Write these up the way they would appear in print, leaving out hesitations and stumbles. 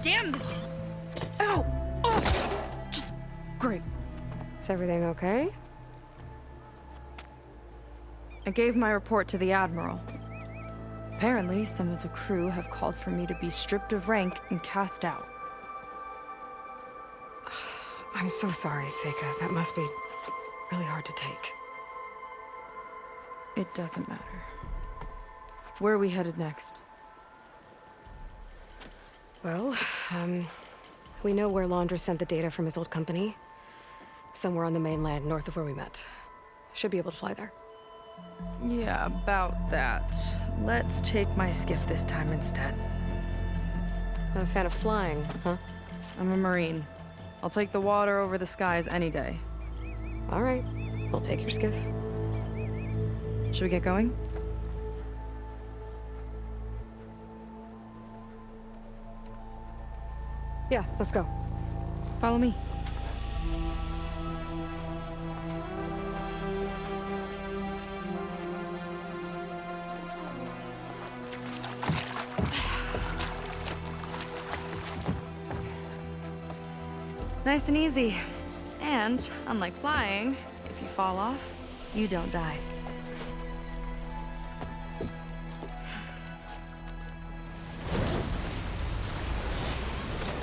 damn this. Ow! Oh! Just great. Is everything okay? I gave my report to the Admiral. Apparently, some of the crew have called for me to be stripped of rank and cast out. I'm so sorry, Seika. That must be really hard to take. It doesn't matter. Where are we headed next? Well, we know where Laundra sent the data from his old company. Somewhere on the mainland, north of where we met. Should be able to fly there. Yeah, about that. Let's take my skiff this time instead. Not a fan of flying, huh? I'm a Marine. I'll take the water over the skies any day. All right, we'll take your skiff. Should we get going? Yeah, let's go. Follow me. Nice and easy. And, unlike flying, if you fall off, you don't die.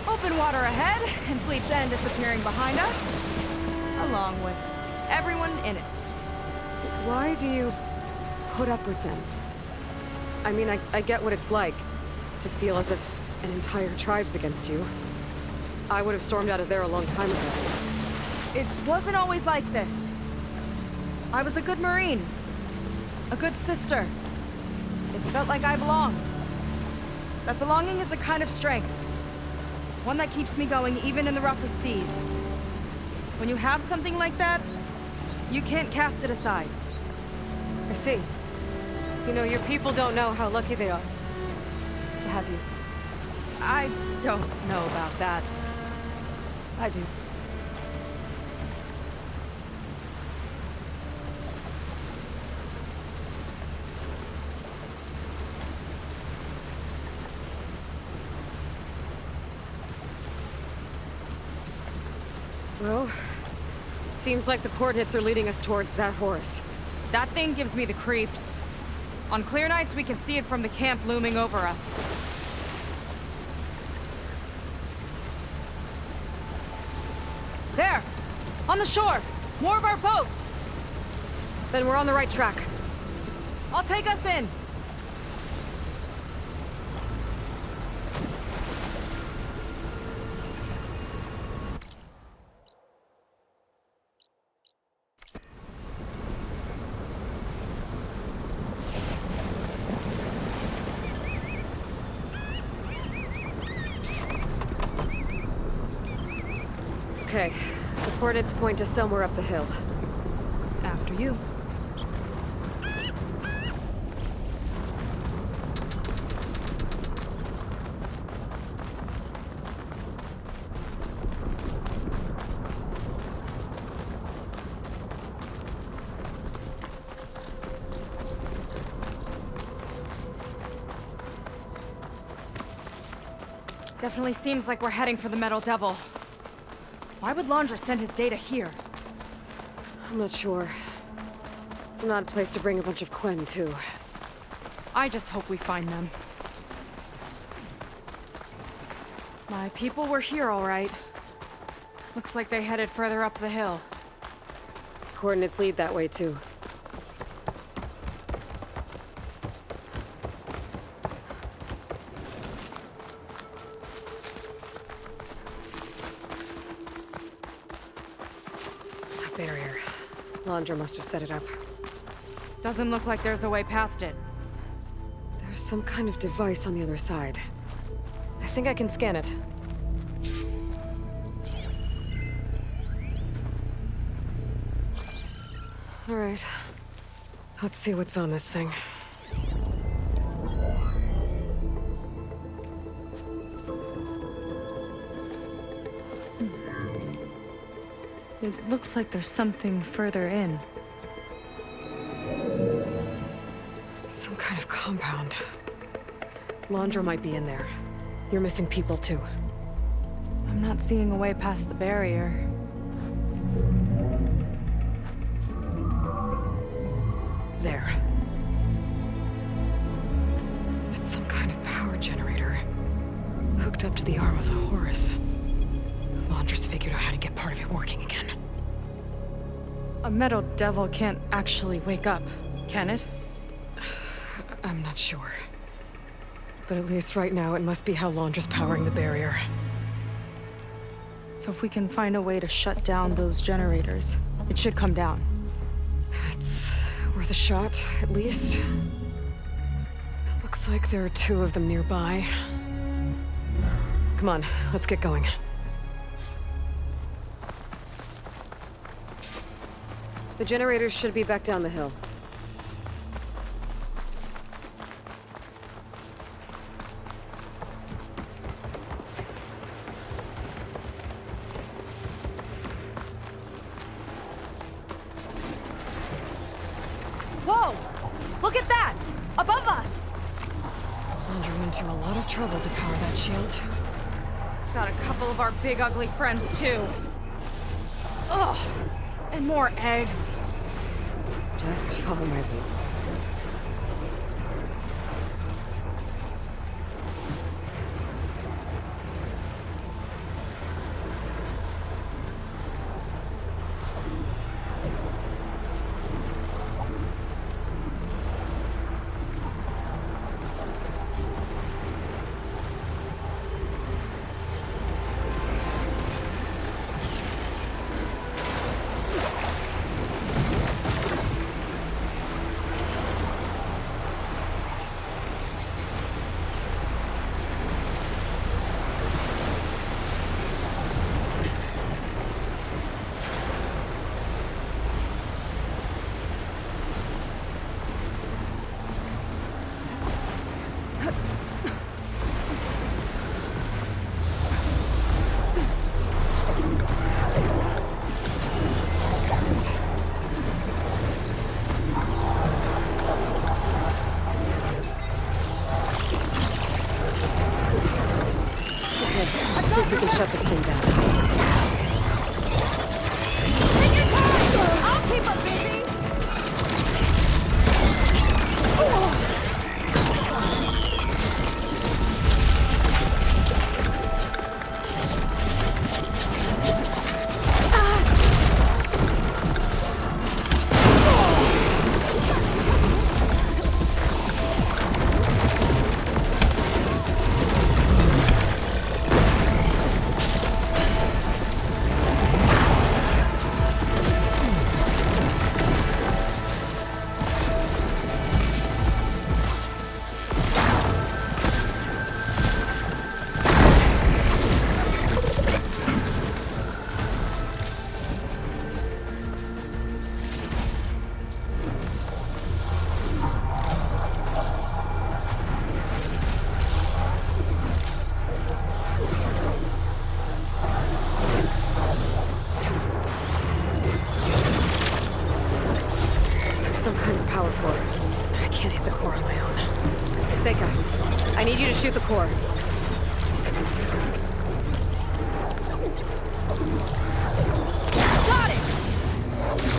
Open water ahead, and Fleet's End disappearing behind us, along with everyone in it. Why do you put up with them? I mean, I get what it's like to feel as if an entire tribe's against you. I would have stormed out of there a long time ago. It wasn't always like this. I was a good Marine. A good sister. It felt like I belonged. That belonging is a kind of strength. One that keeps me going even in the roughest seas. When you have something like that, you can't cast it aside. I see. You know, your people don't know how lucky they are to have you. I don't know about that. I do. Well, seems like the coordinates are leading us towards that horse. That thing gives me the creeps. On clear nights, we can see it from the camp looming over us. There! On the shore! More of our boats! Then we're on the right track. I'll take us in! Okay, the coordinates point to somewhere up the hill. After you. Definitely seems like we're heading for the Metal Devil. Why would Laundra send his data here? I'm not sure. It's not a place to bring a bunch of Quen to. I just hope we find them. My people were here, all right. Looks like they headed further up the hill. Coordinates lead that way, too. That barrier. Laundra must have set it up. Doesn't look like there's a way past it. There's some kind of device on the other side. I think I can scan it. All right. Let's see what's on this thing. It looks like there's something further in. Some kind of compound. Laundra might be in there. You're missing people, too. I'm not seeing a way past the barrier. There. It's some kind of power generator. Hooked up to the arm of the Horus. Laundress figured out how to get part of it working again. A metal devil can't actually wake up, can it? I'm not sure. But at least right now, it must be how Laundra's powering the barrier. So if we can find a way to shut down those generators, it should come down. It's worth a shot, at least. Looks like there are 2 of them nearby. Come on, let's get going. The generators should be back down the hill. Whoa! Look at that! Above us! Laundra went to a lot of trouble to power that shield. Got a couple of our big ugly friends, too. Ugh! And more eggs. Just follow my lead. See if we can shut this thing down. Take your time! I'll keep up, baby! Some kind of power core. I can't hit the core on my own. Seika, I need you to shoot the core. Got it!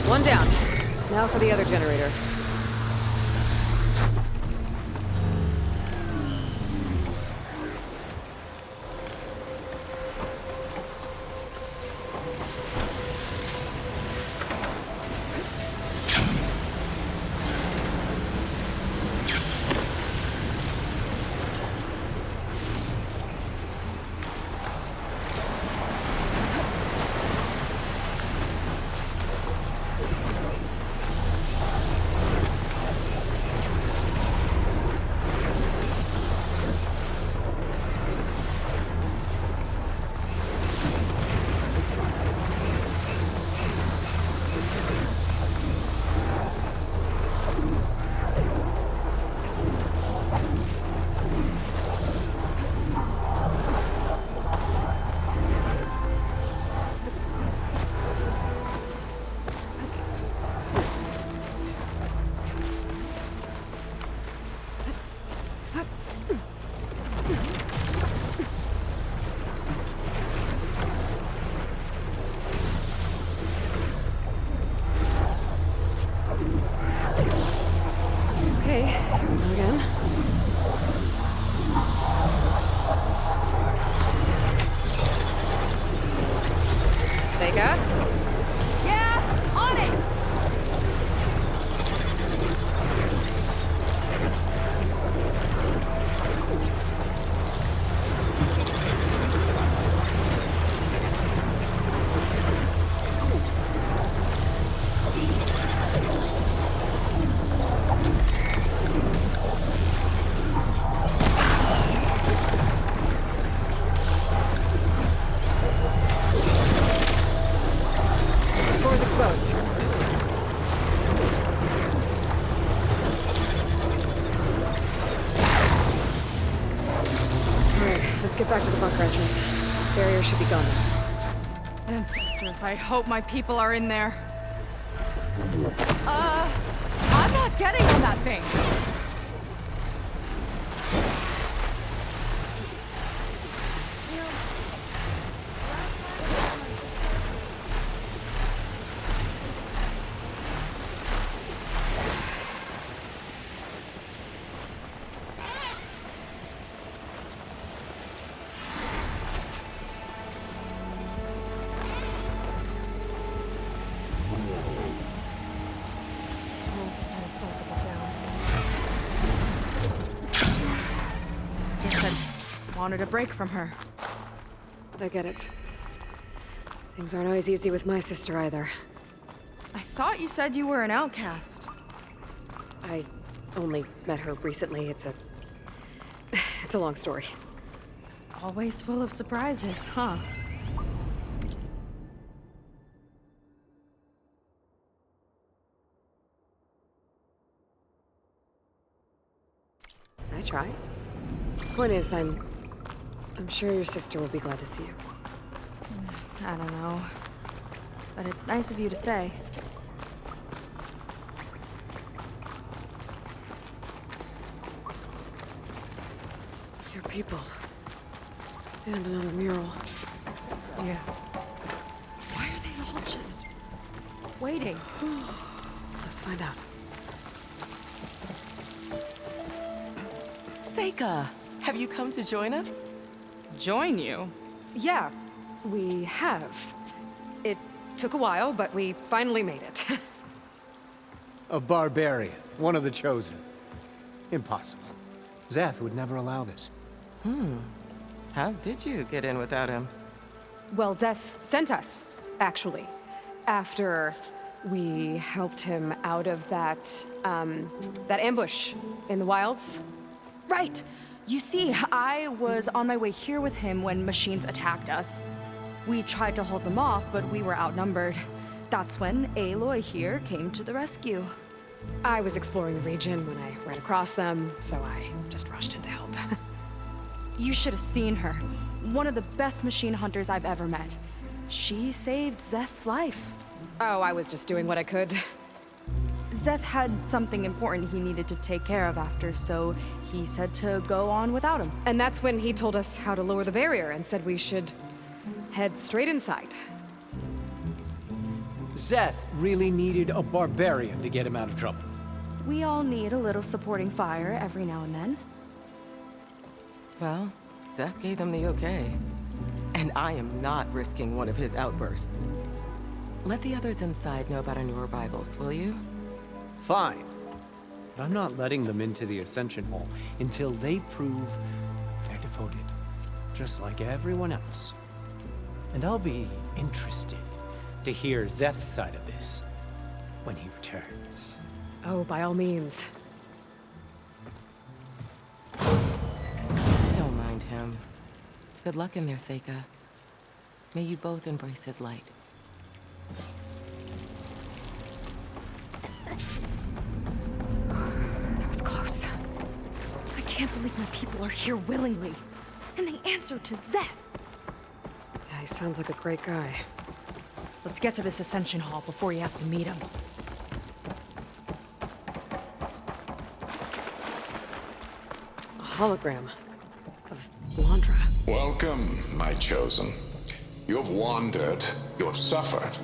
One down. Now for the other generator. Let's get back to the bunker entrance. Barrier should be gone now. Ancestors, I hope my people are in there. I'm not getting on that thing. Wanted a break from her. I get it. Things aren't always easy with my sister either. I thought you said you were an outcast. I only met her recently. It's a long story. Always full of surprises, huh? I try. Point is, I'm sure your sister will be glad to see you. I don't know. But it's nice of you to say. Your people. And another mural. Yeah. Why are they all just waiting? Let's find out. Seika, have you come to join us? Join you? Yeah, we have. It took a while, but we finally made it. A barbarian, one of the chosen. Impossible. Zeth would never allow this. How did you get in without him? Well, Zeth sent us, actually. After we helped him out of that ambush in the wilds. Right! You see, I was on my way here with him when machines attacked us. We tried to hold them off, but we were outnumbered. That's when Aloy here came to the rescue. I was exploring the region when I ran across them, so I just rushed in to help. You should have seen her. One of the best machine hunters I've ever met. She saved Zeth's life. Oh, I was just doing what I could. Zeth had something important he needed to take care of after, so he said to go on without him. And that's when he told us how to lower the barrier and said we should head straight inside. Zeth really needed a barbarian to get him out of trouble. We all need a little supporting fire every now and then. Well, Zeth gave them the okay. And I am not risking one of his outbursts. Let the others inside know about our new arrivals, will you? Fine. But I'm not letting them into the Ascension Hall until they prove they're devoted. Just like everyone else. And I'll be interested to hear Zeth's side of this when he returns. Oh, by all means. Don't mind him. Good luck in there, Seika. May you both embrace his light. That was close. I can't believe my people are here willingly. And they answered to Zeth. Yeah, he sounds like a great guy. Let's get to this Ascension Hall before you have to meet him. A hologram of Landra. Welcome, my chosen. You have wandered, you have suffered,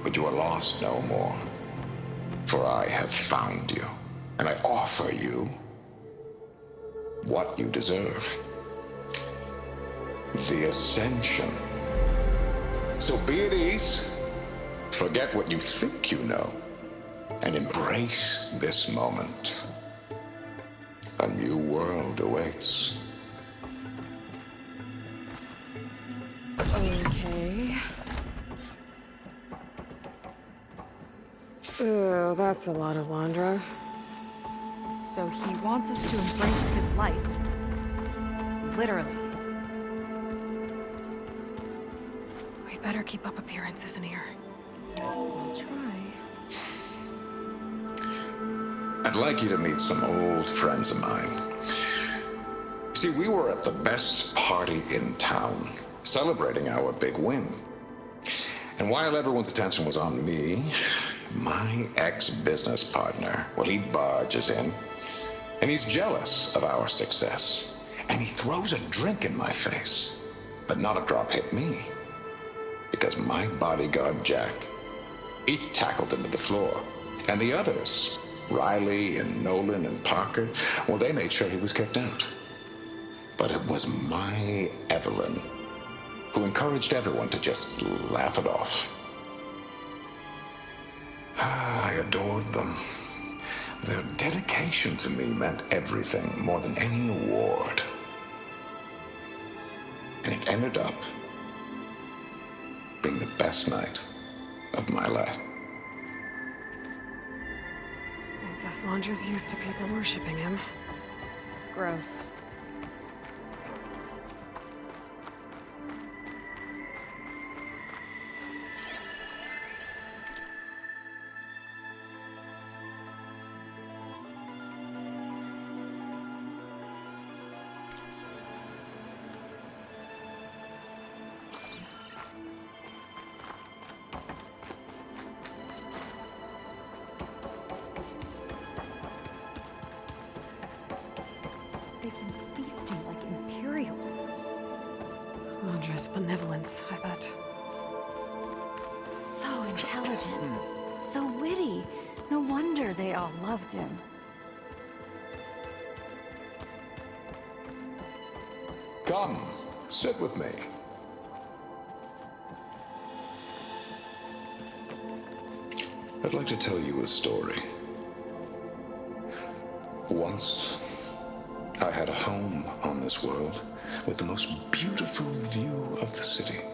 but you are lost no more. For I have found you, and I offer you what you deserve. The Ascension. So be at ease, forget what you think you know, and embrace this moment. A new world awaits. Okay. Oh, that's a lot of Landra. So he wants us to embrace his light. Literally. We'd better keep up appearances in here. I'll try. I'd like you to meet some old friends of mine. See, we were at the best party in town, celebrating our big win. And while everyone's attention was on me, my ex-business partner, well, he barges in, and he's jealous of our success. And he throws a drink in my face, but not a drop hit me. Because my bodyguard, Jack, he tackled him to the floor. And the others, Riley and Nolan and Parker, well, they made sure he was kicked out. But it was my Evelyn who encouraged everyone to just laugh it off. I adored them. Their dedication to me meant everything, more than any award. And it ended up being the best night of my life. I guess Laundry's used to people worshipping him. Gross. They've been feasting like Imperials. Laundry's benevolence, I bet. So intelligent, so witty. No wonder they all loved him. Come, sit with me. I'd like to tell you a story. Once, I had a home on this world with the most beautiful view of the city.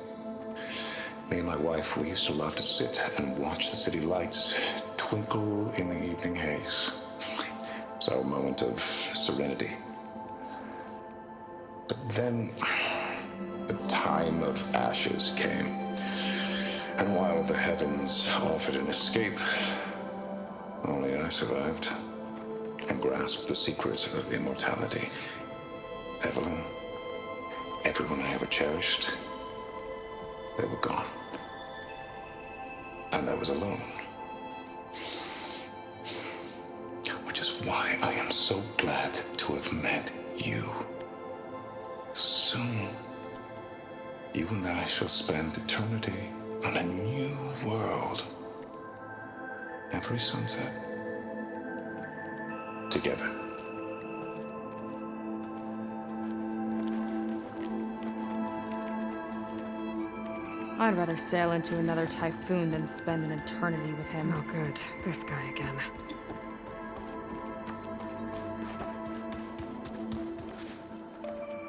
Me and my wife, we used to love to sit and watch the city lights twinkle in the evening haze. It's our moment of serenity. But then, the time of ashes came. And while the heavens offered an escape, only I survived and grasped the secrets of immortality. Evelyn, everyone I ever cherished, they were gone. And I was alone. Which is why I am so glad to have met you. Soon, you and I shall spend eternity on a new world. Every sunset. Together. I'd rather sail into another typhoon than spend an eternity with him. Oh, good. This guy again.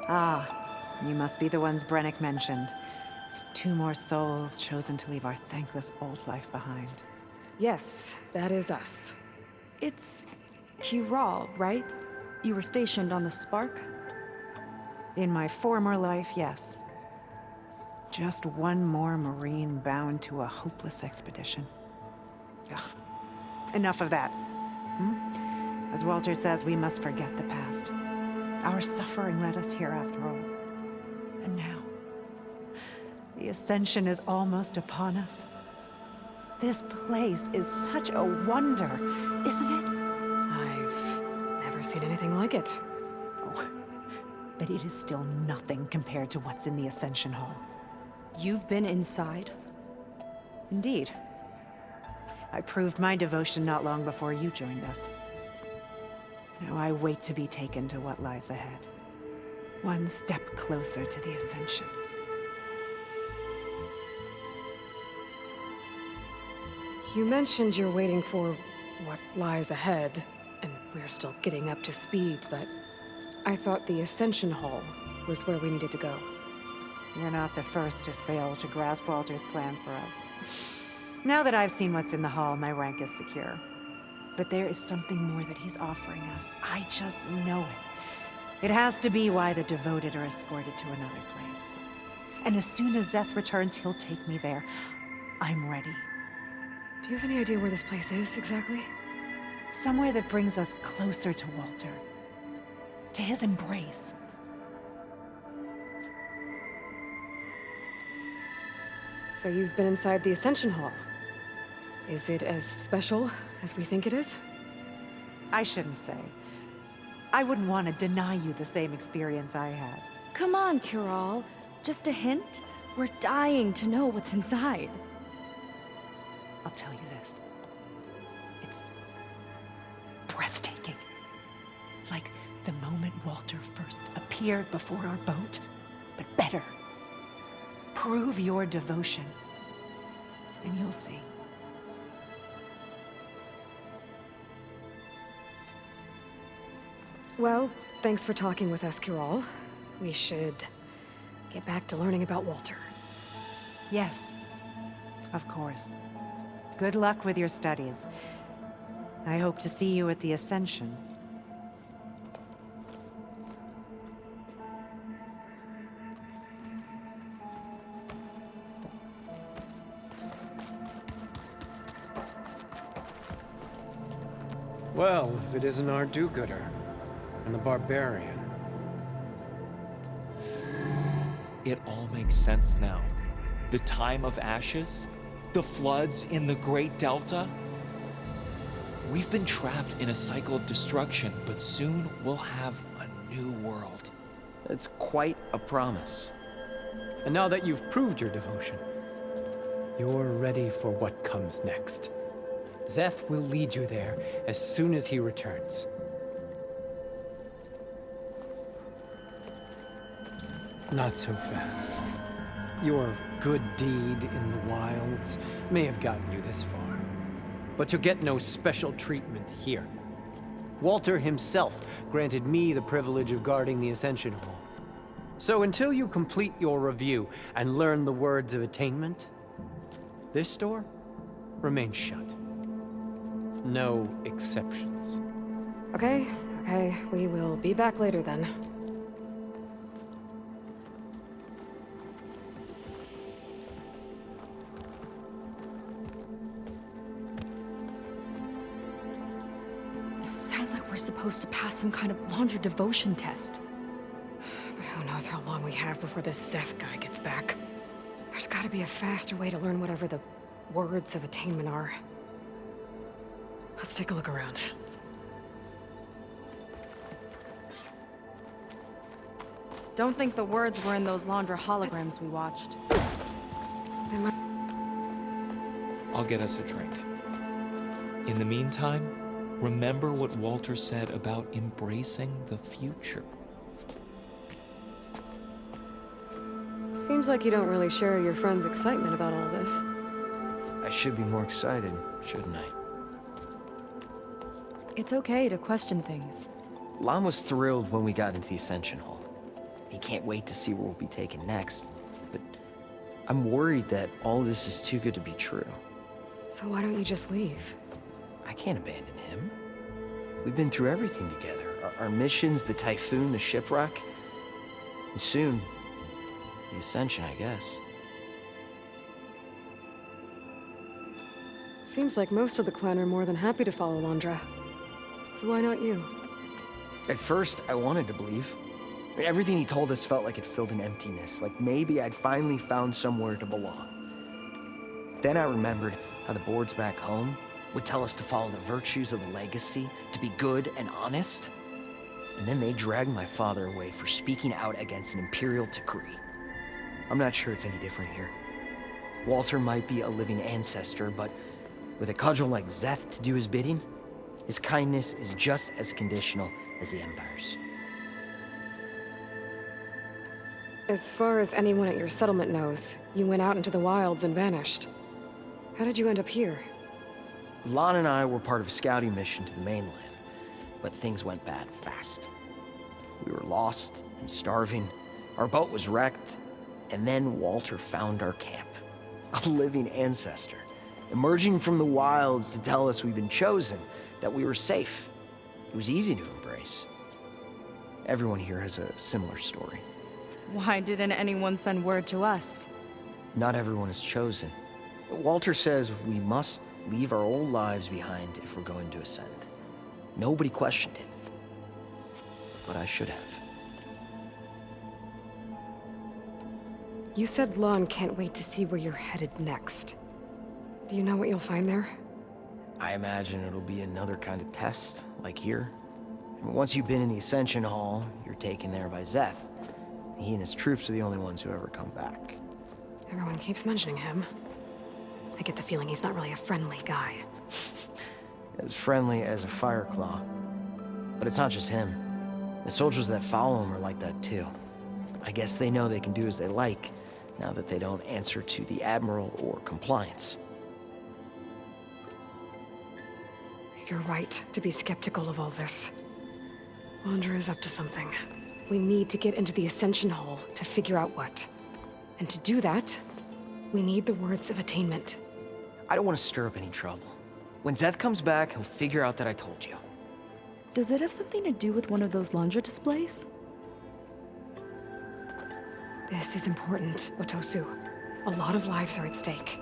Ah, you must be the ones Brennick mentioned. 2 more souls chosen to leave our thankless old life behind. Yes, that is us. It's Kiral, right? You were stationed on the Spark? In my former life, yes. Just one more Marine bound to a hopeless expedition. Ugh. Enough of that. As Walter says, we must forget the past. Our suffering led us here after all. And now, the Ascension is almost upon us. This place is such a wonder, isn't it? I've never seen anything like it. Oh, but it is still nothing compared to what's in the Ascension Hall. You've been inside? Indeed. I proved my devotion not long before you joined us. Now I wait to be taken to what lies ahead. One step closer to the Ascension. You mentioned you're waiting for what lies ahead, and we're still getting up to speed, but I thought the Ascension Hall was where we needed to go. You're not the first to fail to grasp Walter's plan for us. Now that I've seen what's in the hall, my rank is secure. But there is something more that he's offering us. I just know it. It has to be why the devoted are escorted to another place. And as soon as Zeth returns, he'll take me there. I'm ready. Do you have any idea where this place is, exactly? Somewhere that brings us closer to Walter. To his embrace. So you've been inside the Ascension Hall. Is it as special as we think it is? I shouldn't say. I wouldn't want to deny you the same experience I had. Come on, Cural. Just a hint? We're dying to know what's inside. I'll tell you this. It's breathtaking. Like the moment Walter first appeared before our boat, but better. Prove your devotion, and you'll see. Well, thanks for talking with us, Cural. We should get back to learning about Walter. Yes, of course. Good luck with your studies. I hope to see you at the Ascension. Well, if it isn't our do-gooder and the barbarian. It all makes sense now. The time of ashes, the floods in the Great Delta. We've been trapped in a cycle of destruction, but soon we'll have a new world. It's quite a promise. And now that you've proved your devotion, you're ready for what comes next. Zeth will lead you there as soon as he returns. Not so fast. Your good deed in the wilds may have gotten you this far, but you'll get no special treatment here. Walter himself granted me the privilege of guarding the Ascension Hall. So until you complete your review and learn the words of attainment, this door remains shut. No exceptions. Okay, we will be back later then. Sounds like we're supposed to pass some kind of laundry devotion test. But who knows how long we have before this Zeth guy gets back. There's gotta be a faster way to learn whatever the words of attainment are. Let's take a look around. Don't think the words were in those Laundra holograms we watched. They might... I'll get us a drink. In the meantime, remember what Walter said about embracing the future. Seems like you don't really share your friend's excitement about all this. I should be more excited, shouldn't I? It's okay to question things. Lon was thrilled when we got into the Ascension Hall. He can't wait to see where we'll be taken next, but I'm worried that all this is too good to be true. So why don't you just leave? I can't abandon him. We've been through everything together. Our missions, the typhoon, the shipwreck. And soon, the Ascension, I guess. Seems like most of the Quen are more than happy to follow Laundra. So why not you? At first, I wanted to believe. I mean, everything he told us felt like it filled an emptiness, like maybe I'd finally found somewhere to belong. Then I remembered how the boards back home would tell us to follow the virtues of the legacy, to be good and honest. And then they dragged my father away for speaking out against an imperial decree. I'm not sure it's any different here. Walter might be a living ancestor, but with a cudgel like Zeth to do his bidding, his kindness is just as conditional as the Empire's. As far as anyone at your settlement knows, you went out into the wilds and vanished. How did you end up here? Lon and I were part of a scouting mission to the mainland, but things went bad fast. We were lost and starving, our boat was wrecked, and then Walter found our camp. A living ancestor, emerging from the wilds to tell us we'd been chosen, that we were safe. It was easy to embrace. Everyone here has a similar story. Why didn't anyone send word to us? Not everyone is chosen. Walter says we must leave our old lives behind if we're going to ascend. Nobody questioned it. But I should have. You said Lon can't wait to see where you're headed next. Do you know what you'll find there? I imagine it'll be another kind of test, like here. I mean, once you've been in the Ascension Hall, you're taken there by Zeth. He and his troops are the only ones who ever come back. Everyone keeps mentioning him. I get the feeling he's not really a friendly guy. As friendly as a Fireclaw. But it's not just him. The soldiers that follow him are like that too. I guess they know they can do as they like, now that they don't answer to the Admiral or Compliance. You're right to be skeptical of all this. Wander is up to something. We need to get into the Ascension Hall to figure out what. And to do that, we need the words of attainment. I don't want to stir up any trouble. When Zeth comes back, he'll figure out that I told you. Does it have something to do with one of those laundry displays? This is important, Otosu. A lot of lives are at stake.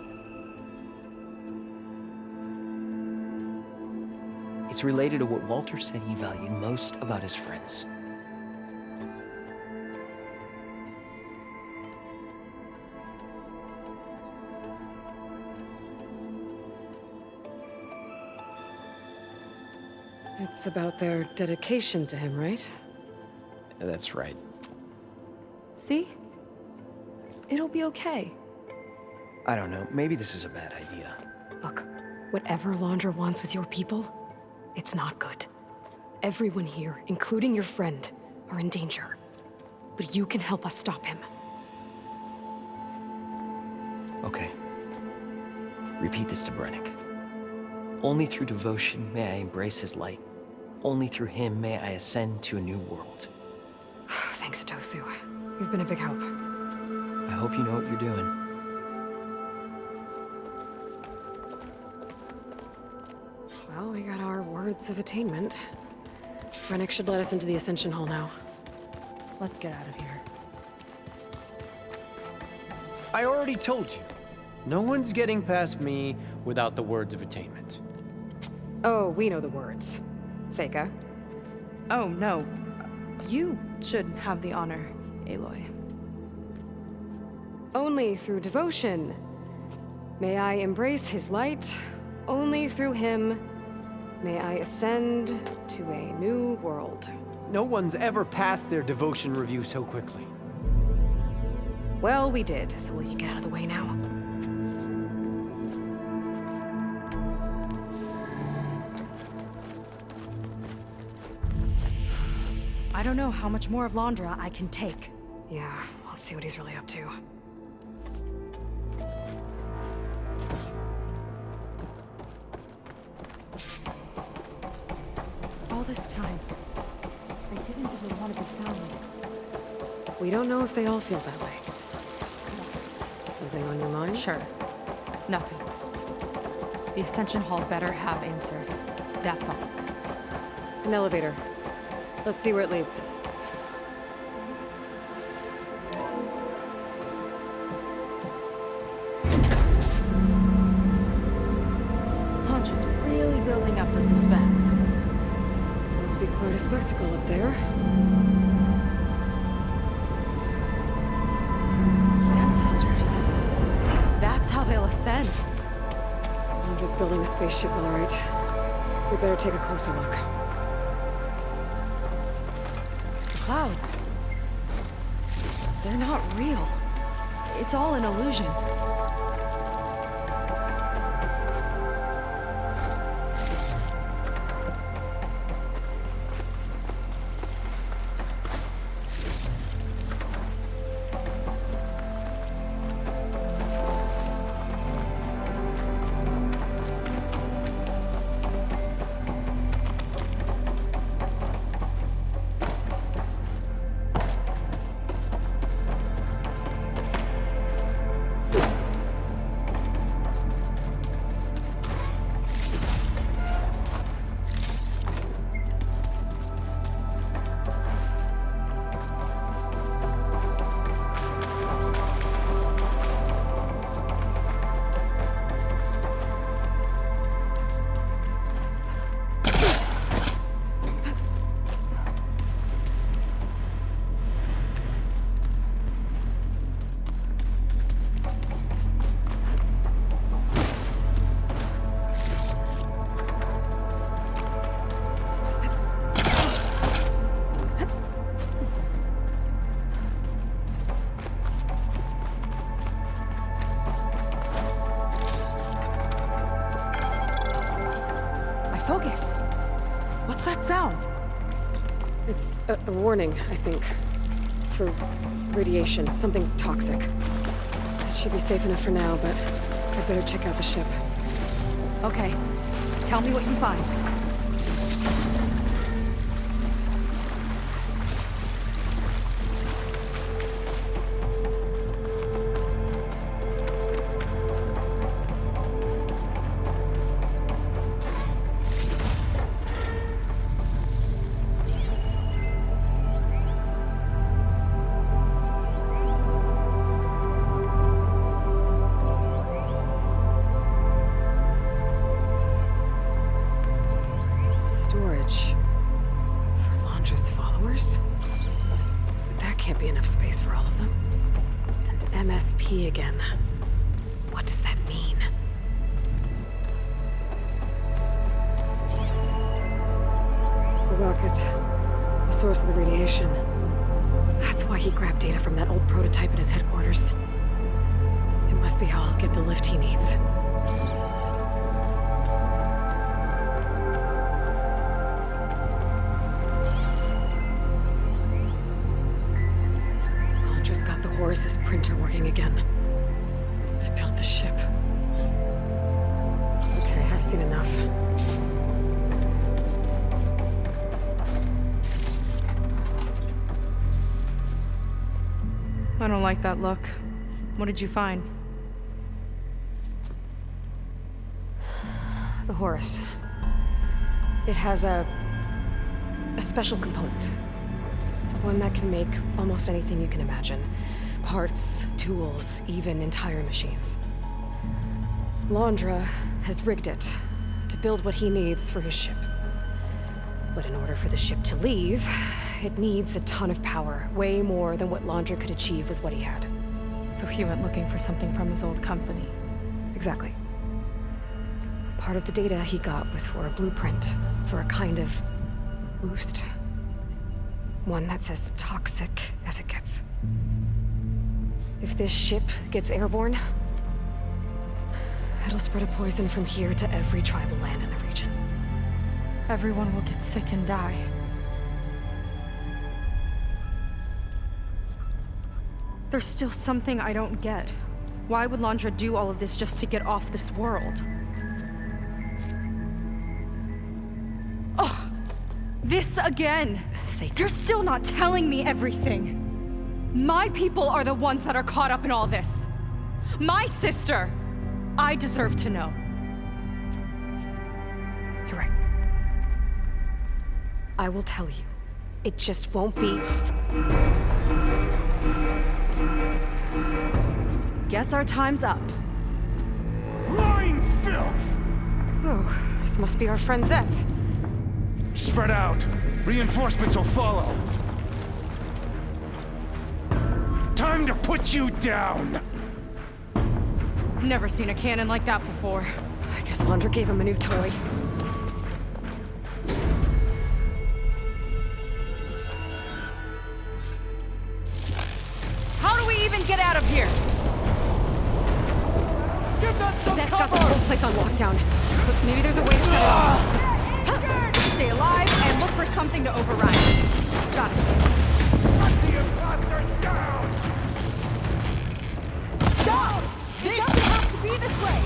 It's related to what Walter said he valued most about his friends. It's about their dedication to him, right? That's right. See? It'll be okay. I don't know, maybe this is a bad idea. Look, whatever Laundra wants with your people, it's not good. Everyone here, including your friend, are in danger. But you can help us stop him. Okay. Repeat this to Brennick. Only through devotion may I embrace his light. Only through him may I ascend to a new world. Thanks, Otosu. You've been a big help. I hope you know what you're doing. Well, we got our words of attainment. Rennick should let us into the Ascension Hall now. Let's get out of here. I already told you. No one's getting past me without the words of attainment. Oh, we know the words. Seika. Oh, no. You should have the honor, Aloy. Only through devotion may I embrace his light. Only through him may I ascend to a new world. No one's ever passed their devotion review so quickly. Well, we did, so will you get out of the way now? I don't know how much more of Laundra I can take. Yeah, let's see what he's really up to. All this time, I didn't even want to be found. We don't know if they all feel that way. Something on your mind? Sure. Nothing. The Ascension Hall better have answers. That's all. An elevator. Let's see where it leads. Punch is really building up the suspense. Must be quite a spectacle up there. Ancestors. That's how they'll ascend. I'm just building a spaceship, all right. We better take a closer look. The clouds. They're not real. It's all an illusion. focus. What's that sound? It's a warning, I think. For radiation, something toxic. It should be safe enough for now, but I'd better check out the ship. Okay. Tell me what you find. Storage. For Londra's followers? But that can't be enough space for all of them. And MSP again. What does that mean? The rocket. The source of the radiation. That's why he grabbed data from that old prototype at his headquarters. It must be how I'll get the lift he needs. Horace's printer working again. To build the ship. Okay, I've seen enough. I don't like that look. What did you find? The Horus. It has a special component. One that can make almost anything you can imagine. Parts, tools, even entire machines. Londra has rigged it to build what he needs for his ship. But in order for the ship to leave, it needs a ton of power, way more than what Londra could achieve with what he had. So he went looking for something from his old company. Exactly. Part of the data he got was for a blueprint, for a kind of boost. One that's as toxic as it gets. If this ship gets airborne, it'll spread a poison from here to every tribal land in the region. Everyone will get sick and die. There's still something I don't get. Why would Londra do all of this just to get off this world? Oh, this again! You're still not telling me everything. My people are the ones that are caught up in all this. My sister! I deserve to know. You're right. I will tell you. It just won't be... Guess our time's up. Lying filth! Oh, this must be our friend Zeth. Spread out. Reinforcements will follow. Time to put you down! Never seen a cannon like that before. I guess Londra gave him a new toy. How do we even get out of here? Give that some Zeth's got the cover! whole place on lockdown. But maybe there's a way to shut it off. Stay alive and look for something to override. Got it. Shut the imposters down! Down! This doesn't have to be this way!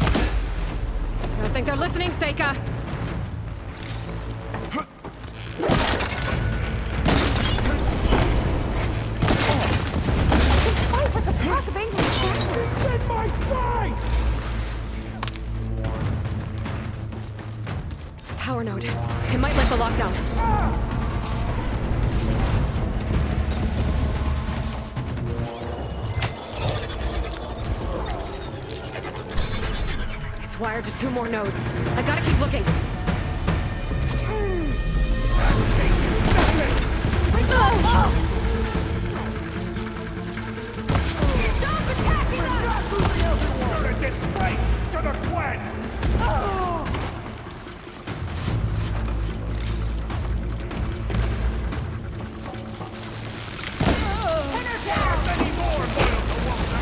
I don't think they're listening, Seika. It's in my sight! Power node. It might lift the lockdown. It's wired to 2 more nodes. I gotta keep looking. Stop attacking us! Gonna get straight to the Gwen! Many more boils to water!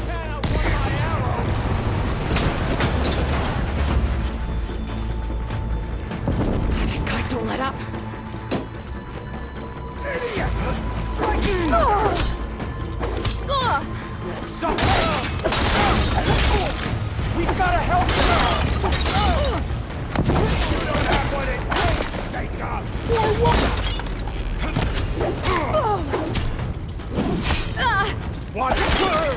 Can't outrun my arrow! Watch it burn!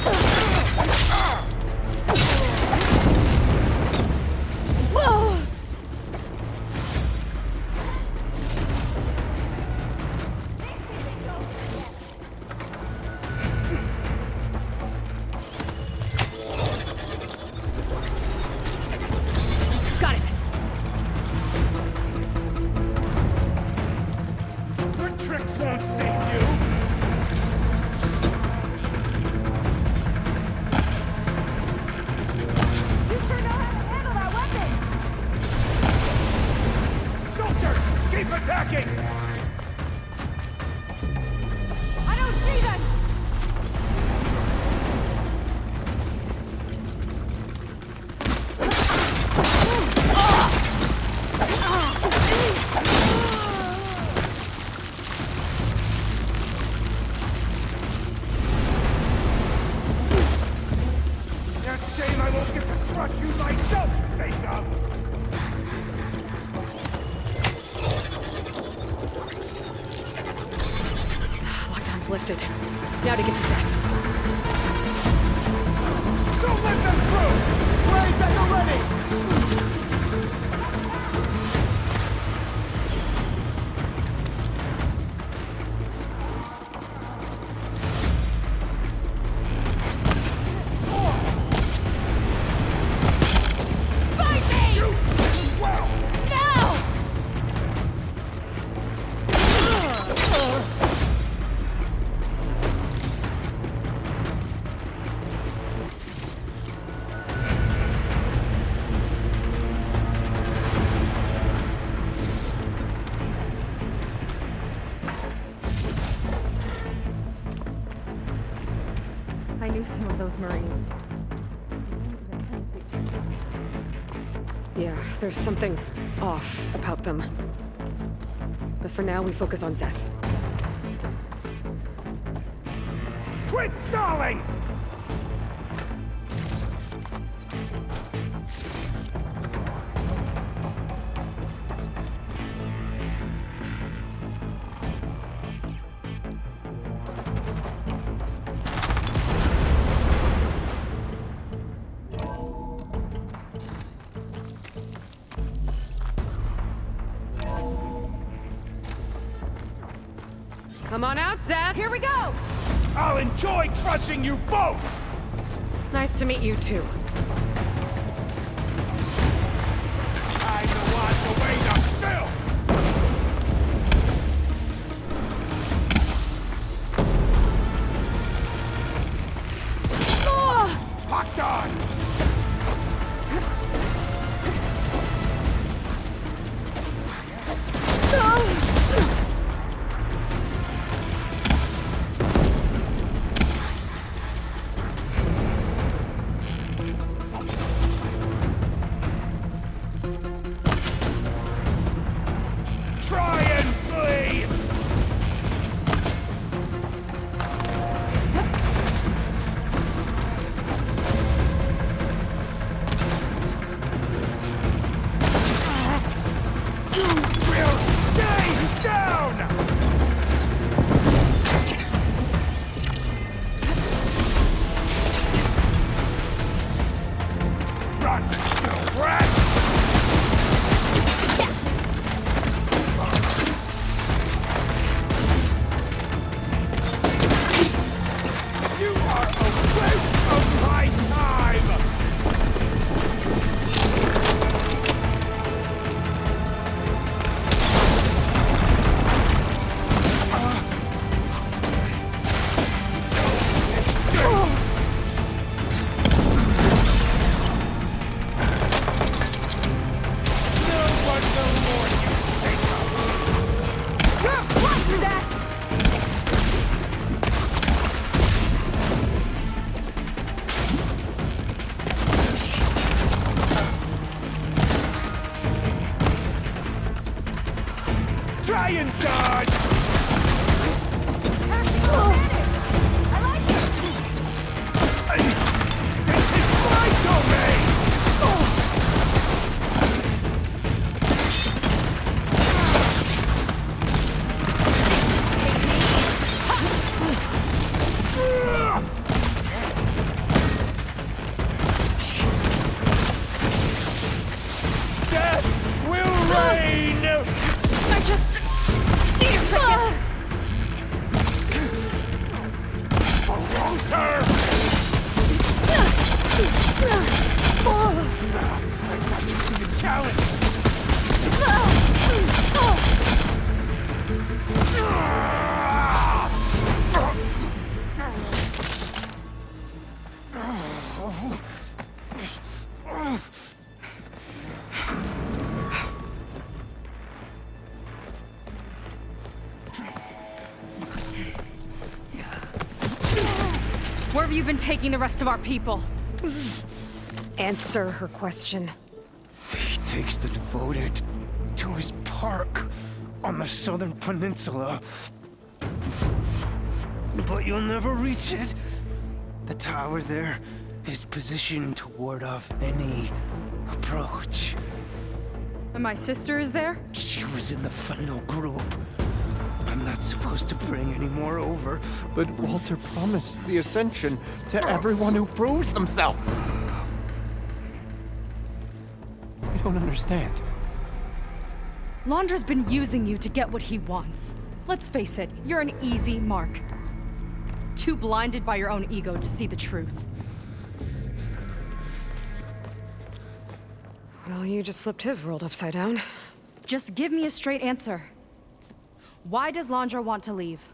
Got it. Your tricks won't save you! You sure know how to handle that weapon! Soldiers, keep attacking! I don't see them! That shame I won't get to crush you myself, Jacob! Lockdown's lifted. Now to get to Seth. Don't let them through! Blades at the ready! Fight me! You as well! No! I knew some of those Marines. Yeah, there's something off about them. But for now, we focus on Seth. Quit stalling! Come on out, Seth! Here we go! I'll enjoy crushing you both! Nice to meet you, too. Time to wash away the filth! Locked on! Try and flee! You will stay down! Run, you rat! You are a waste of my time! No one will mourn you, Jacob! Watch that! Try and dodge! I like it! This is my domain! Where have you been taking the rest of our people? Answer her question. He takes the devoted to his park on the southern peninsula. But you'll never reach it. The tower there is positioned to ward off any approach. And my sister is there? She was in the final group. I'm not supposed to bring any more over. But Walter promised the Ascension to everyone who proves themselves. I don't understand. Londra's been using you to get what he wants. Let's face it, you're an easy mark. Too blinded by your own ego to see the truth. Well, you just flipped his world upside down. Just give me a straight answer. Why does Londra want to leave?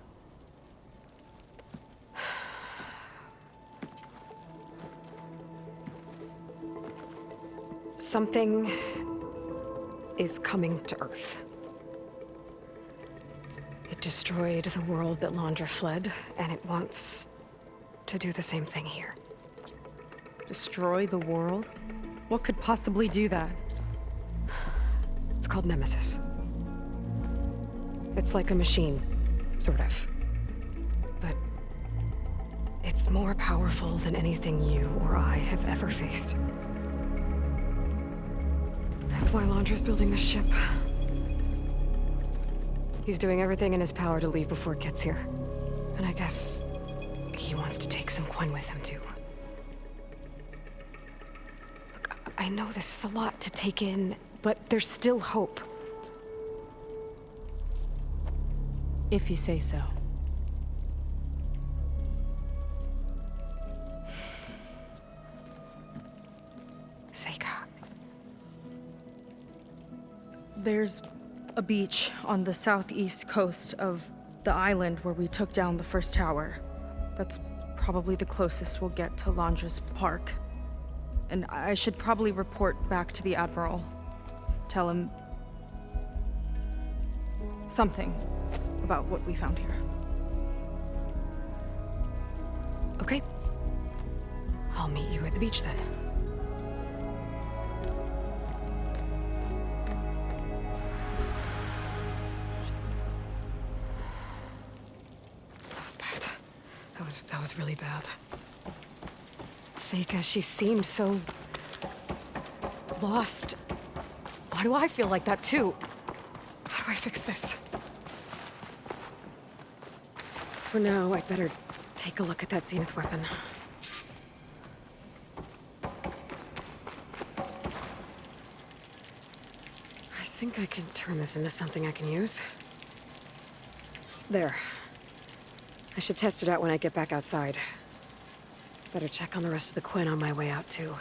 Something is coming to Earth. It destroyed the world that Londra fled, and it wants to do the same thing here. Destroy the world? What could possibly do that? It's called Nemesis. It's like a machine, sort of. But it's more powerful than anything you or I have ever faced. That's why Londra's building this ship. He's doing everything in his power to leave before it gets here. And I guess he wants to take some Quen with him, too. Look, I know this is a lot to take in, but there's still hope. If you say so. Seika. There's a beach on the southeast coast of the island where we took down the first tower. That's probably the closest we'll get to Londra's park. And I should probably report back to the Admiral. Tell him something about what we found here. Okay. I'll meet you at the beach then. That was bad. That was really bad. Seika, she seemed so lost. Why do I feel like that too? How do I fix this? For now, I'd better take a look at that Zenith weapon. I think I can turn this into something I can use. There. I should test it out when I get back outside. Better check on the rest of the Quen on my way out, too.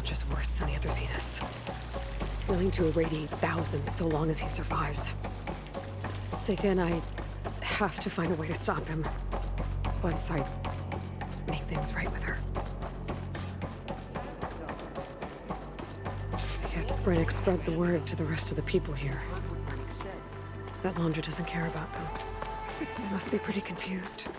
Just worse than the other Zeniths. Willing to irradiate thousands so long as he survives. Seika and I have to find a way to stop him. Once I make things right with her. I guess Brennick spread the word to the rest of the people here. That Londra doesn't care about them. They must be pretty confused.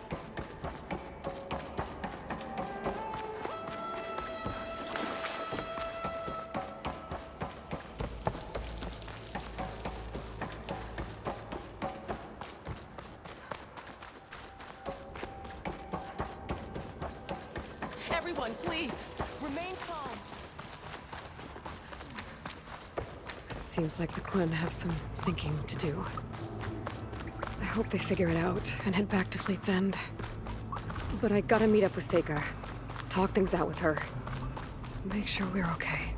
Everyone, please, remain calm. Seems like the Quinn have some thinking to do. I hope they figure it out and head back to Fleet's End. But I gotta meet up with Seika. Talk things out with her. Make sure we're okay.